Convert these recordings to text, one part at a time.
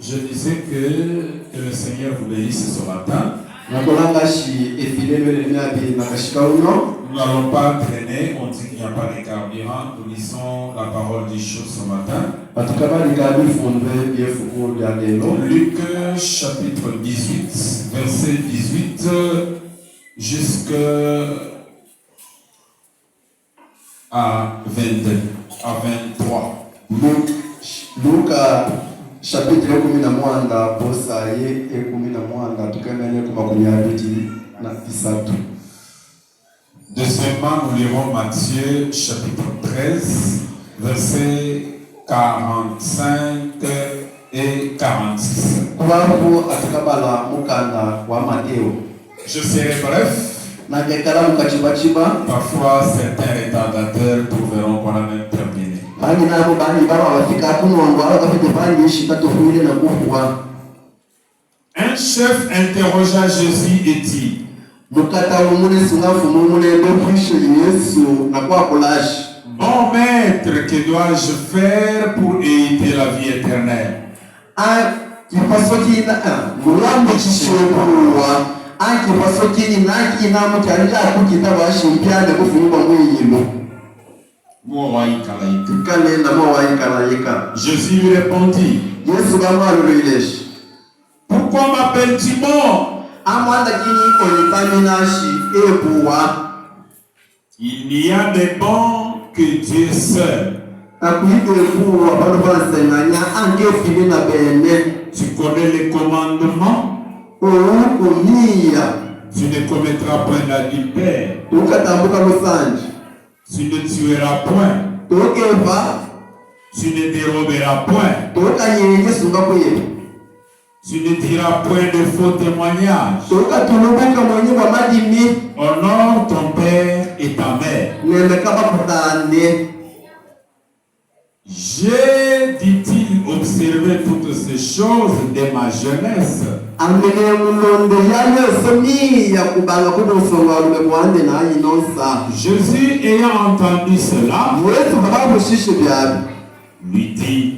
Je disais que le Seigneur vous bénisse ce matin. Nous n'allons pas traîner, on dit qu'il n'y a pas de carburant. Nous lisons la parole des choses ce matin. Luc chapitre 18, verset 18 jusqu'à 23. Luc chapitre 11 bosaye 11 tukemene kumakumyabiri na 3. Deuxièmement, nous lirons Matthieu chapitre 13, versets 45 et 46. Je serai bref. Parfois, certains retardateurs trouveront qu'on a même terminé. Un chef interrogea Jésus et dit: Bon maître, que dois-je faire pour hériter la vie éternelle? Jésus lui répondit: Pourquoi m'appelles-tu bon? Il n'y a de bon que Dieu seul. Tu connais les commandements? Tu ne commettras point d'adultère. Tu ne tueras point. Tu ne déroberas point. Tu ne diras point de faux témoignages. Honore ton père et ta mère. J'ai, dit-il, observé toutes ces choses dès ma jeunesse. Jésus, ayant entendu cela, lui dit: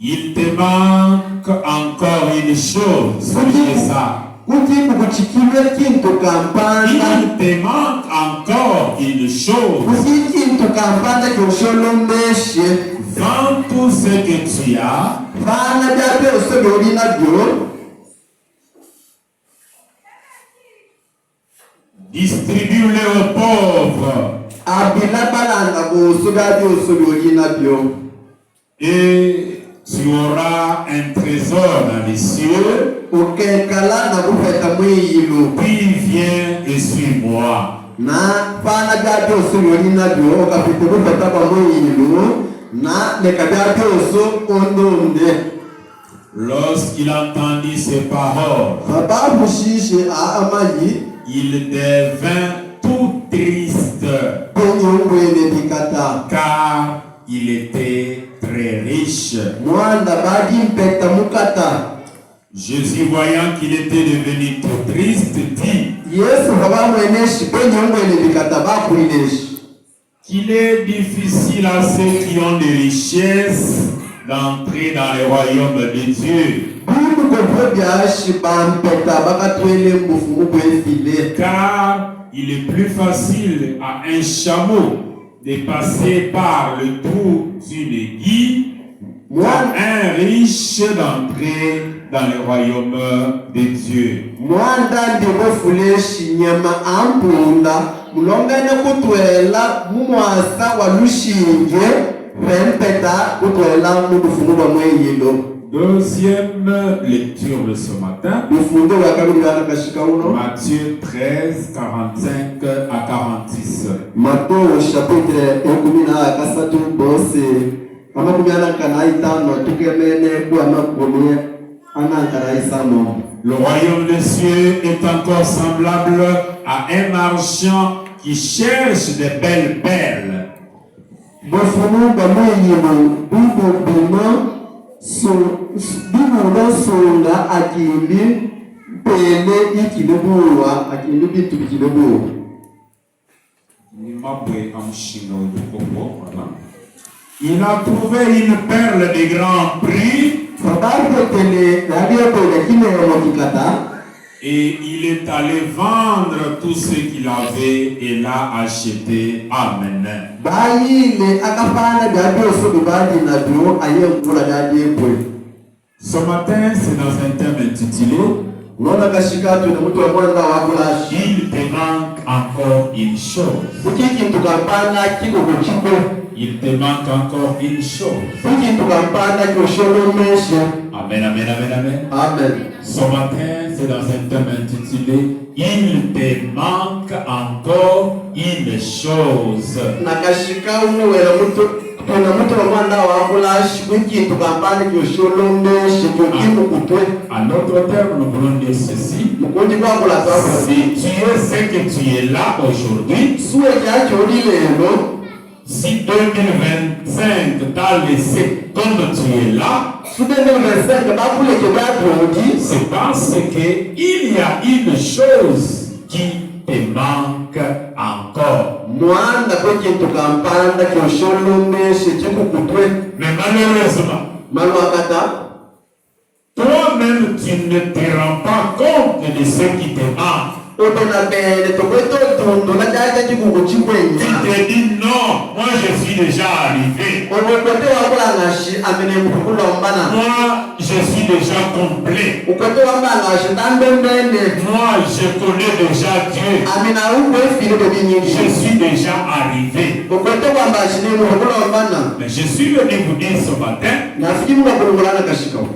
Il te manque encore une chose. C'est ça. Il te manque encore une chose. Vends tout ce que tu as. Distribue-le aux pauvres. Et tu auras un trésor dans les cieux. Puis viens et suis-moi. Lorsqu'il entendit ces paroles, il devint tout triste, car il était très riche. Jésus, voyant qu'il était devenu tout triste, dit qu'il est difficile à ceux qui ont des richesses d'entrer dans le royaume de Dieu. Car il est plus facile à un chameau de passer par le trou d'une aiguille qu'à un riche d'entrer dans le royaume de Dieu. Deuxième lecture de ce matin, Matthieu 13, 45 à 46. Le royaume des cieux est encore semblable à un marchand qui cherche de belles perles. Il a trouvé une perle de grand prix Et il est allé vendre tout ce qu'il avait et l'a acheté. Amen. Ce matin, c'est dans un thème intitulé Il te manque encore une chose. Il te manque encore une chose. Amen, amen, amen, amen. Amen. Ce matin, c'est dans un thème intitulé Il te manque encore une chose. À notre terme, nous voulons dire ceci. Si tu es ce que tu es là aujourd'hui, si 2025 t'a laissé comme tu es là, c'est parce qu'il y a une chose qui te manque encore. Mais malheureusement, toi-même, tu ne te rends pas compte de ce qui te manque. Tu te dis non, moi je suis déjà arrivé. Moi je suis déjà complet. Moi je connais déjà Dieu. Je suis déjà arrivé. Mais je suis venu vous dire ce matin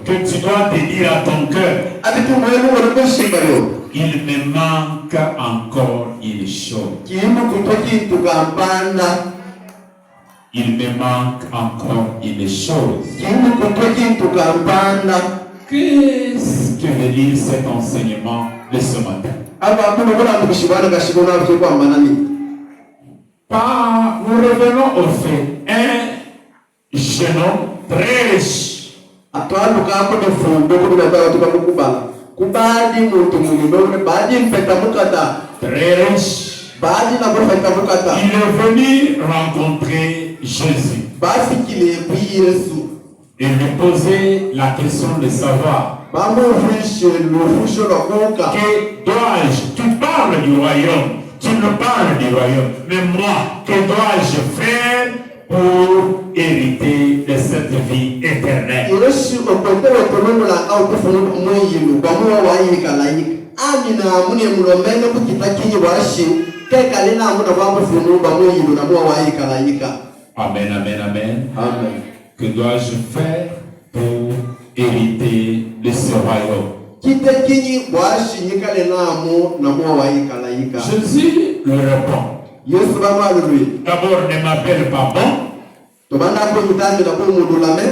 que tu dois te dire à ton cœur il me manque encore une chose. Il me manque encore une chose. Qu'est-ce que veut dire cet enseignement de ce matin? Nous revenons au fait. Un jeune homme très riche. Très riche. Il est venu rencontrer Jésus. Et lui poser la question de savoir que dois-je, tu parles du royaume, tu me parles du royaume, mais moi, que dois-je faire pour hériter de cette vie éternelle? Amen, amen, amen. Amen. Que dois-je faire pour hériter de ce royaume? Jésus lui répond. D'abord, ne m'appelle pas bon.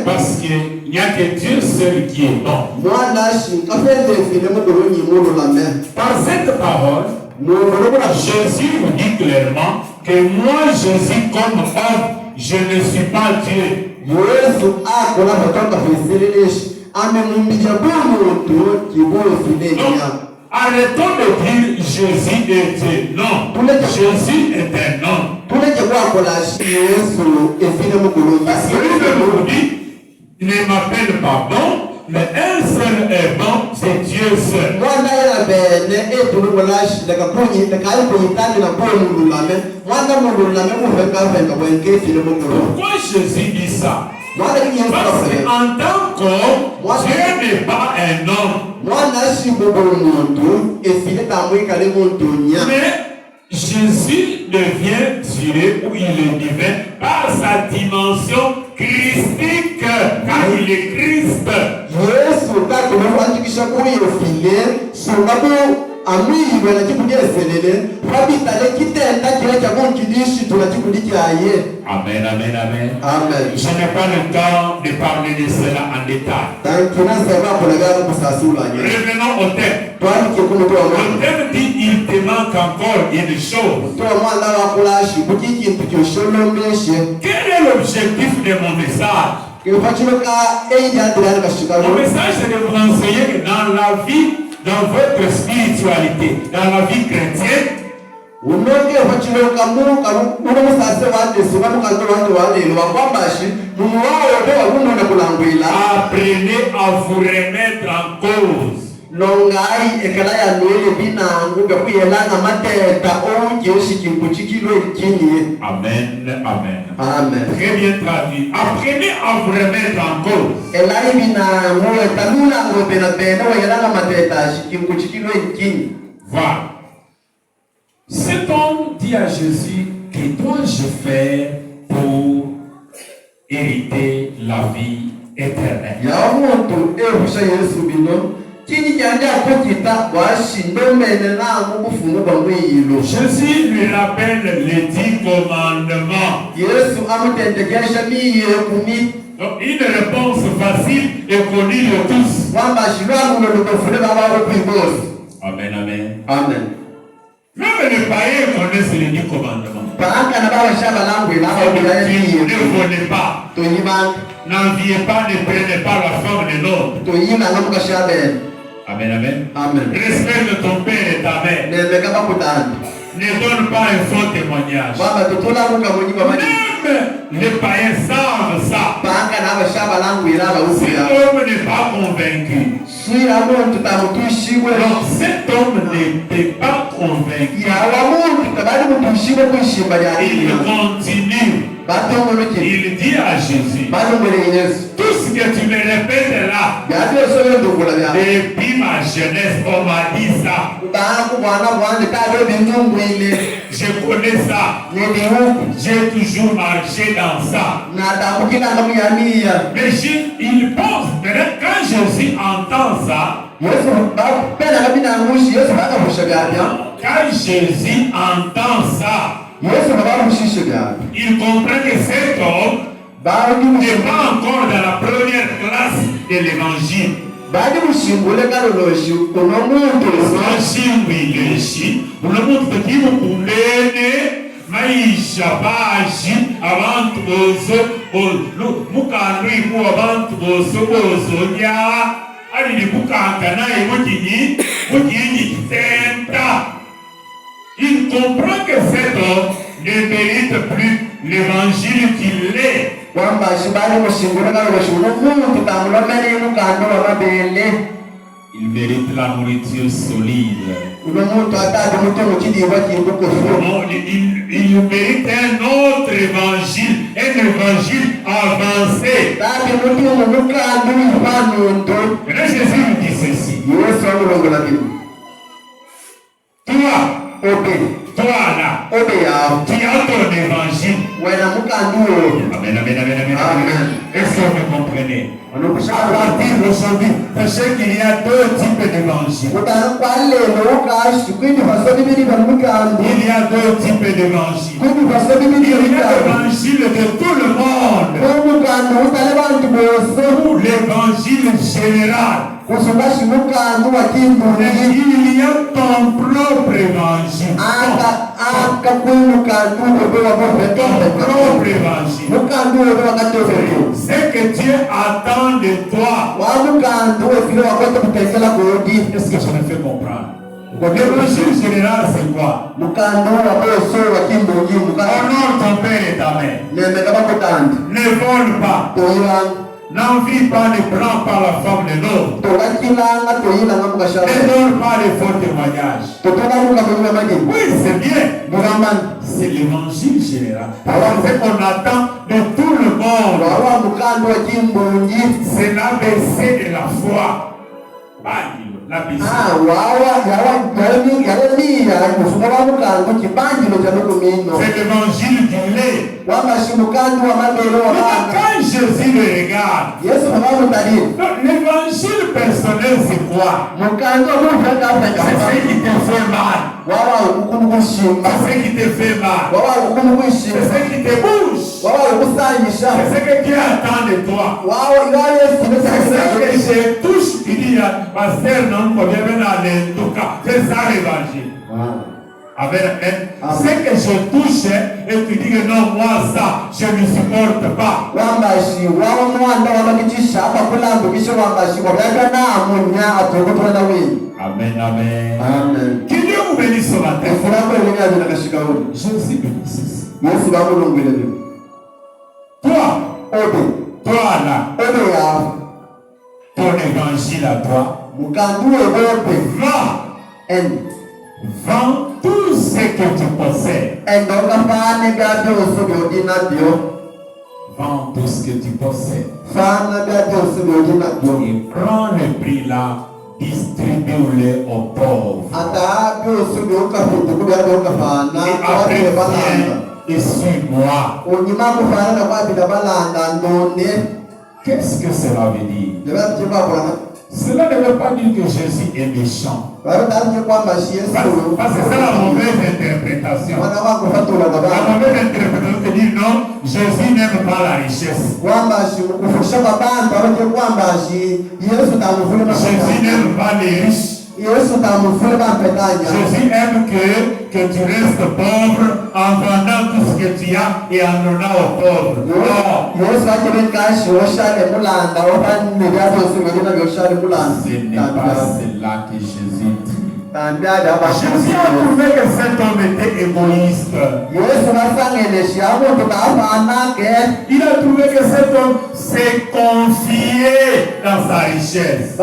Parce qu'il n'y a que Dieu seul qui est bon. Par cette parole, Jésus vous dit clairement que moi, Jésus, comme homme, je ne suis pas Dieu. Donc, arrêtons de dire Jésus est Dieu. Non, Jésus est un homme. Parce que lui-même vous dit, il ne m'appelle pas bon, mais un seul est bon, c'est Dieu seul. Pourquoi Jésus dit ça? Parce qu'en tant qu'homme, Dieu n'est pas un homme. Mais Jésus devient Dieu ou il est divin par sa dimension christique, car il est Christ. Amen, amen, amen. Amen. Je n'ai pas le temps de parler de cela en détail. Revenons au thème. Le thème dit il te manque encore une chose. Quel est l'objectif de mon message? Mon message c'est de vous enseigner que dans la vie, dans votre spiritualité, dans la vie chrétienne, apprenez à vous remettre en cause. Nongai ekalaya nele binangu bekuyelanga mateta onke ushikimbu chikilo ikini. Amen, amen. Amen. Très bien traduit. Apprenez à vous remettre en cause. Elai binangu etalula ngopena pena wayelanga mateta shikimbu chikilo ikini. Voilà. Cet homme dit à Jésus, que dois-je faire pour hériter la vie éternelle? Yamuntu ehusha Yesu bino. Jésus lui rappelle les 10 commandements. Donc une réponse facile et connue de tous. Amen, amen. Amen. Même les païens connaissent les 10 commandements. Ne volez pas. N'enviez pas, ne prenez pas la femme de l'autre. Amen, amen. Amen. Respecte ton père et ta mère. Ne donne pas un faux témoignage. Même les païens savent ça. Cet homme n'est pas convaincu. Donc cet homme n'était pas convaincu. Il continue. Il dit à Jésus, tout ce que tu me répètes là, depuis ma jeunesse, on m'a dit ça. Je connais ça. J'ai toujours marché dans ça. Mais il pense, quand Jésus entend ça, quand Jésus entend ça, il comprend que cet homme n'est pas encore dans la première classe de l'évangile. Maisha baji abantu bozo mukandwi mu abantu bozo bozo nya ali ni bukanga naye mukinyi kitenta. Il comprend que cet homme ne mérite plus l'évangile qu'il est. Il mérite la nourriture solide. Il mérite un autre évangile, un évangile avancé. Mais Jésus lui dit ceci. Toi là, tu as ton évangile. Amen, amen, amen, amen. Est-ce que vous comprenez? À partir d'aujourd'hui, sachez qu'il y a deux types d'évangiles. Il y a deux types d'évangiles. Il y a l'évangile de tout le monde. L'évangile général. Et il y a ton propre évangile. Ton propre évangile. C'est que Dieu attend de toi. Est-ce que je me fais comprendre? L'évangile général, c'est quoi? Honore ton père et ta mère. Ne vole pas. N'envie pas, ne prends pas la femme de l'autre. Ne donne pas les faux témoignages. Oui, c'est bien. C'est l'évangile général. C'est qu'on attend de tout le monde. C'est l'ABC de la foi. C'est l'évangile du lait. Quand Jésus le regarde, l'évangile personnel c'est quoi? C'est ce qui te fait mal. C'est ce qui te fait mal. C'est ce qui te bouge. C'est ce que Dieu attend de toi. C'est ce que je touche. Il dit, pasteur, non, c'est ça l'évangile. Amen. C'est que je touche et tu dis que non, moi ça, je ne supporte pas. Amen, amen. Amen. Que Dieu vous bénisse ce matin. Jésus bénisse. Toi là, dit à toi, vends tout ce que tu possèdes. Vends tout ce que tu possèdes. Et prends le prix là, distribue-le aux pauvres. Et après, viens et suis-moi. Qu'est-ce que cela veut dire? Cela ne veut pas dire que Jésus est méchant. Parce que c'est la mauvaise interprétation. La mauvaise interprétation dit non, Jésus n'aime pas la richesse. Jésus n'aime pas les riches. Jésus aime que tu restes pauvre en vendant tout ce que tu as et en donnant aux pauvres. Non. Ce n'est pas cela que Jésus dit. Jésus a trouvé que cet homme était égoïste. Il a trouvé que cet homme s'est confié dans sa richesse.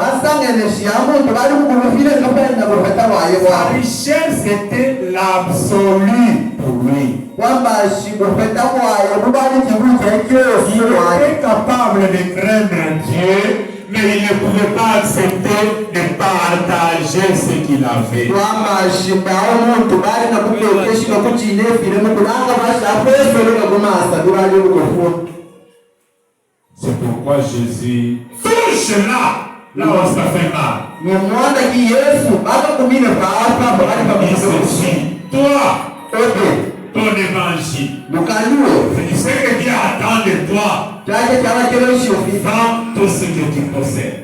Sa richesse était l'absolu pour lui. Il était capable de craindre Dieu, mais il ne pouvait pas accepter de partager ce qu'il avait. C'est pourquoi Jésus touche là où ça fait mal. Il se dit, toi, ton évangile, c'est ce que Dieu attend de toi. Vends tout ce que tu possèdes.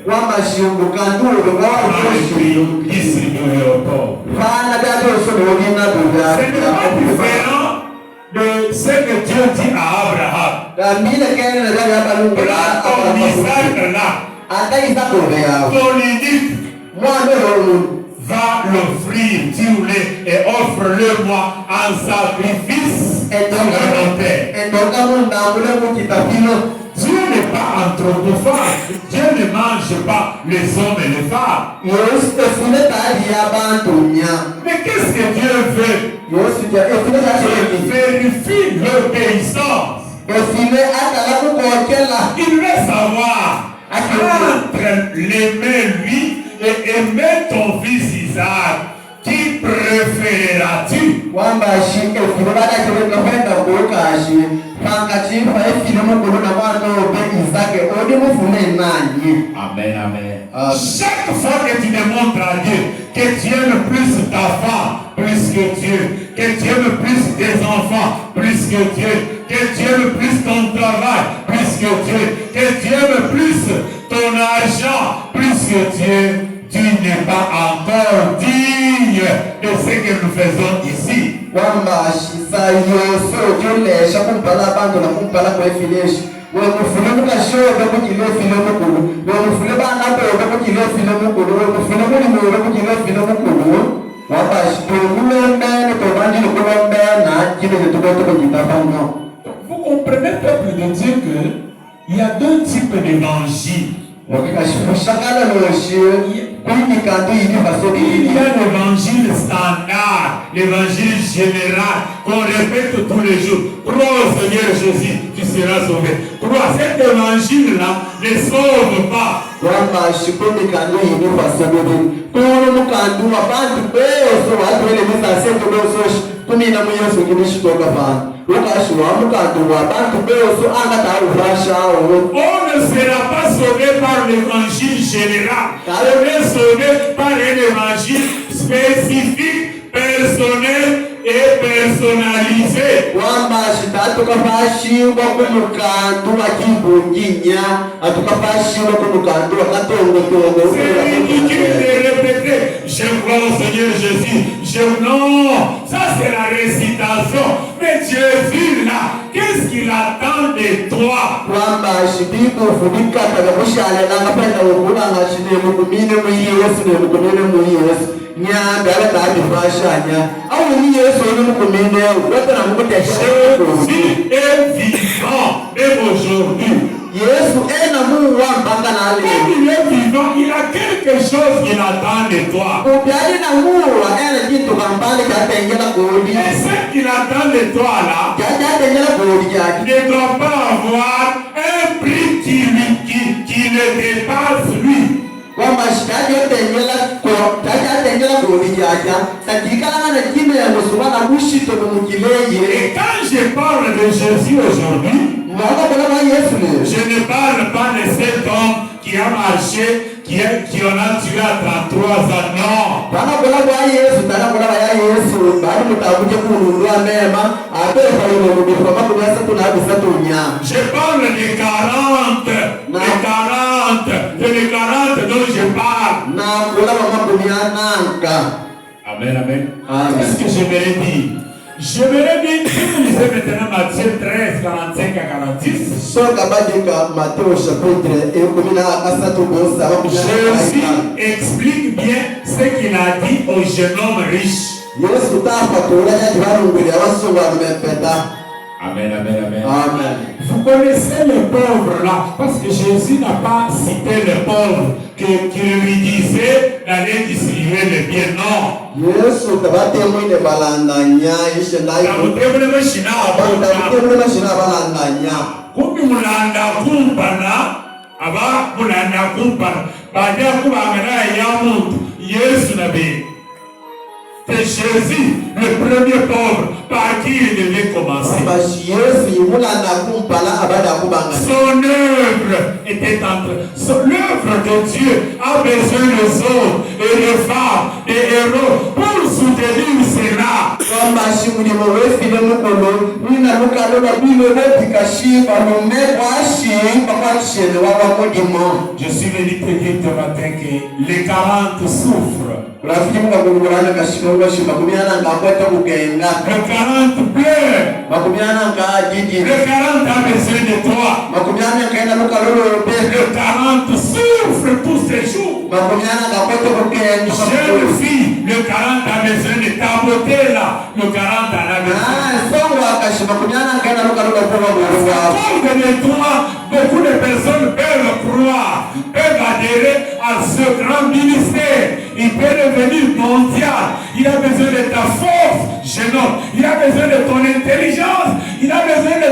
Distribue-le aux pauvres. Ce n'est pas différent de ce que Dieu dit à Abraham. Prends ton Isaac là, ton unique, va l'offrir, tue-le et offre-le moi en sacrifice sur l'autel. Dieu n'est pas anthropophage. Dieu ne mange pas les hommes et les femmes. Mais qu'est-ce que Dieu veut? Il vérifie l'obéissance. Il veut savoir entre l'aimer lui et aimer ton fils Isaac, qui préféreras-tu? Amen, amen. Chaque fois que tu démontres à Dieu que tu aimes plus ta femme, plus que Dieu, que tu aimes plus tes enfants, plus que Dieu, que tu aimes plus ton travail, plus que Dieu, que tu aimes plus ton argent, plus que Dieu, tu n'es pas encore digne de ce que nous faisons ici. Vous comprenez, peuple de Dieu, qu'il y a deux types d'évangiles. Il y a l'évangile standard, l'évangile général qu'on répète tous les jours. Crois au Seigneur Jésus, tu seras sauvé. Crois, cet évangile-là ne sauve pas. On ne sera pas sauvé par l'évangile général. On est sauvé par un évangile spécifique, personnel et personnalisé. C'est ridicule de répéter, je crois au Seigneur Jésus. Non, ça c'est la récitation. Mais Jésus là, qu'est-ce qu'il attend de toi? Jésus est vivant, même aujourd'hui. Comme il est vivant, il a quelque chose qu'il attend de toi. Et ce qu'il attend de toi là ne doit pas avoir un prix qui le dépasse lui. Et quand je parle de Jésus aujourd'hui, je ne parle pas de cet homme qui a marché, qui en a tué à 33 ans, non. Je parle des 40 dont je parle. Amen, amen. Qu'est-ce que je vais dire? Je vais bien utiliser maintenant Matthieu 13, 45 à 46. Jésus explique bien ce qu'il a dit au jeune homme riche. Amen, amen, amen. Amen. Vous connaissez les pauvres là, parce que Jésus n'a pas cité les pauvres qui lui disaient d'aller distribuer les biens. Non. Kumi mulanda kumpana, aba mulanda kumpana, baada kubangana ya muntu Yesu nabi. C'est Jésus, le premier pauvre, par qui il devait commencer. Son œuvre était l'œuvre de Dieu a besoin des hommes et des femmes, des héros pour soutenir cela. Je suis venu te dire ce matin que les 40 souffrent. Le 40 pleure. Le 40 a besoin de toi. Le 40 souffre tous ces jours. Jeune fille, le 40 a besoin de ta beauté là. Le 40 a besoin. De toi, beaucoup de personnes peuvent croire, peuvent adhérer à ce grand ministère. Il peut devenir mondial. Il a besoin de ta force, jeune homme. Il a besoin de ton intelligence. Il a besoin de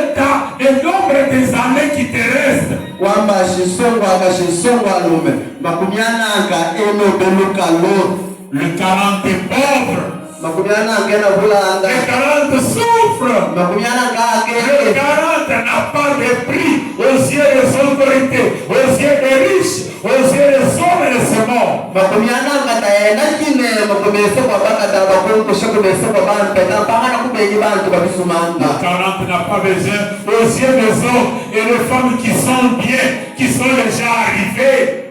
l'ombre des années qui te restent. Le 40 est pauvre. Le 40 souffre. Le 40 n'a pas de prix aux yeux des autorités, aux yeux des riches, aux yeux des hommes et des sements. Le 40 n'a pas besoin aux yeux des hommes et des femmes qui sont bien, qui sont déjà arrivés.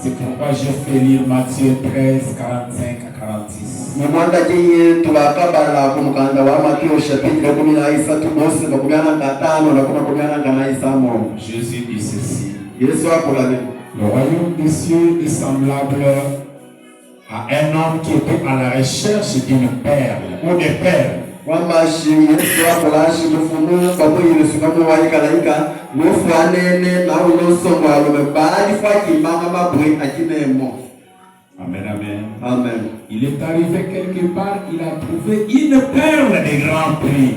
C'est pourquoi je fais lire Matthieu 13, 45 à 46. Jésus dit ceci. Le royaume des cieux est semblable à un homme qui était à la recherche d'une perle ou des perles. Amen, amen. Amen. Il est arrivé quelque part, il a trouvé une perle de grand prix.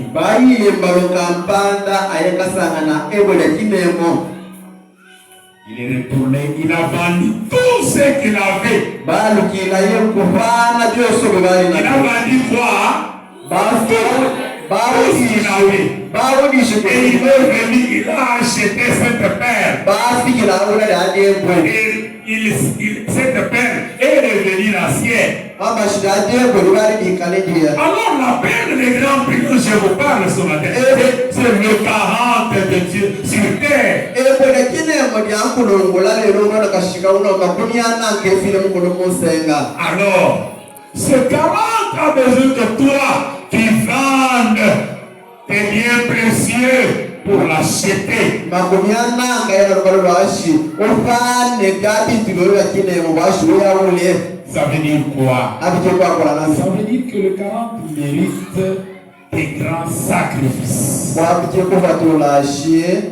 Il est retourné, il a vendu tout ce qu'il avait. Il a vendu quoi? Tout ce qu'il avait. Et il est venu, il a acheté cette perle. Et cette perle est devenue la sienne. Alors la perle des grands prix dont je vous parle ce matin, c'est le 40 de Dieu sur terre. Alors, ce 40 a besoin de toi qui vendent tes biens précieux pour l'acheter. Ça veut dire quoi? Ça veut dire que le 40 mérite des grands sacrifices. Wabije kuvatulashie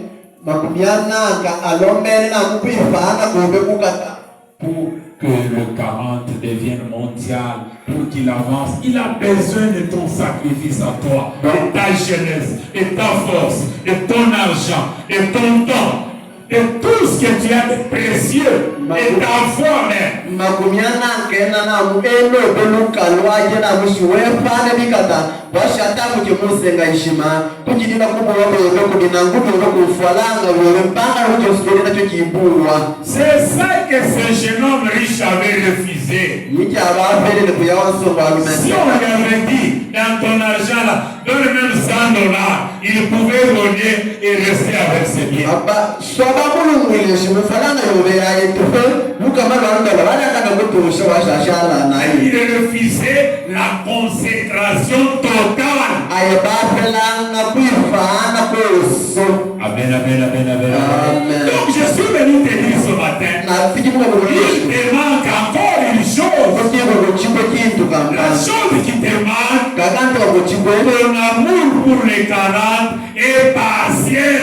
makumiananga alomene na kuifana kube kukata. Pour que le 40 devienne mondial, pour qu'il avance, il a besoin de ton sacrifice à toi, de ta jeunesse, de ta force, de ton argent, de ton temps, de tout ce que tu as de précieux, et ta foi même. Makumiana kena na mueno beluka lwaje na mushiwe fane bikata bashata mukimusenga ishima kujidina kubobe kudina ngudu kufalanga wewe mpaka ujospere na chokibulwa. C'est ça que ce jeune homme riche avait refusé. Yiki abafere ne kuyawanso kwa Si on lui avait dit dans ton argent là, donne même $100, il pouvait donner et rester avec ses biens. Aba swaba mulungile shime falanga yobe ayetufe mukamalo andala bana kana kutusha washashala na Il refusait la consécration totale. ayebafela kuifana kuso. Amen, amen, amen, amen. Amen. Donc je suis venu te dire ce matin, Na fikimu kwa il te manque encore une chose. La chose qui te manque, ton amour pour les 40 est patient.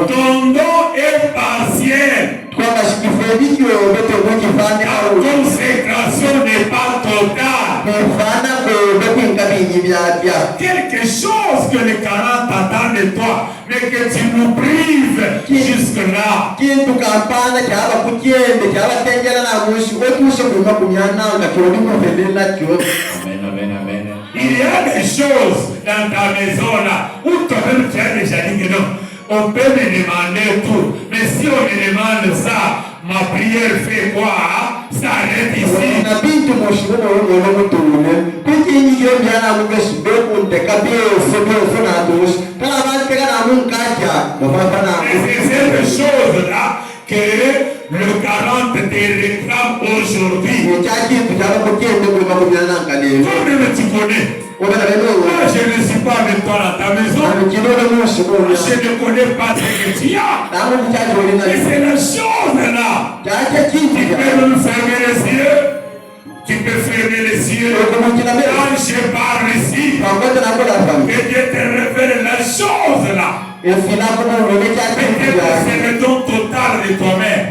Ton don est patient. Ta consécration n'est pas totale. Quelque chose que les 40 attendent de toi, mais que tu nous prives jusque-là. Amen, amen, amen. Il y a des choses dans ta maison là où toi-même tu as déjà dit que non. On peut me demander tout, mais si on me demande ça, ma prière fait quoi? Ça arrête ici. Et c'est cette chose-là que le 40 te réclame aujourd'hui. Toi-même tu connais. Moi, je ne suis pas avec toi dans ta maison. Je ne connais pas ce que tu as. Et c'est la chose là. Tu peux nous fermer les yeux. Tu peux fermer les yeux. Quand je parle ici, que Dieu te révèle la chose là. Peut-être c'est le don total de toi-même.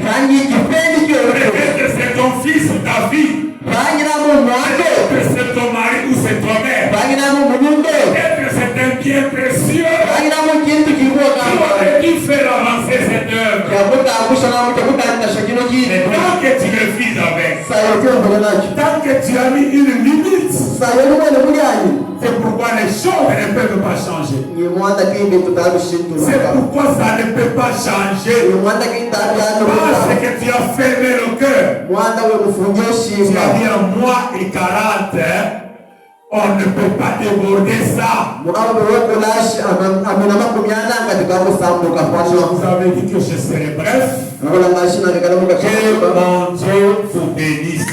Peut-être c'est ton fils ou ta fille. Peut-être c'est ton mari ou c'est toi-même. Peut-être c'est un bien précieux. Tu aurais dû faire avancer cette œuvre. Mais tant que tu refuses avec, tant que tu as mis une limite, c'est pourquoi les choses ne peuvent pas changer. C'est pourquoi ça ne peut pas changer. Parce que tu as fermé le cœur. Tu as dit en moi et 40, on ne peut pas déborder ça. Vous avez dit que je serai bref. Que mon Dieu vous bénisse.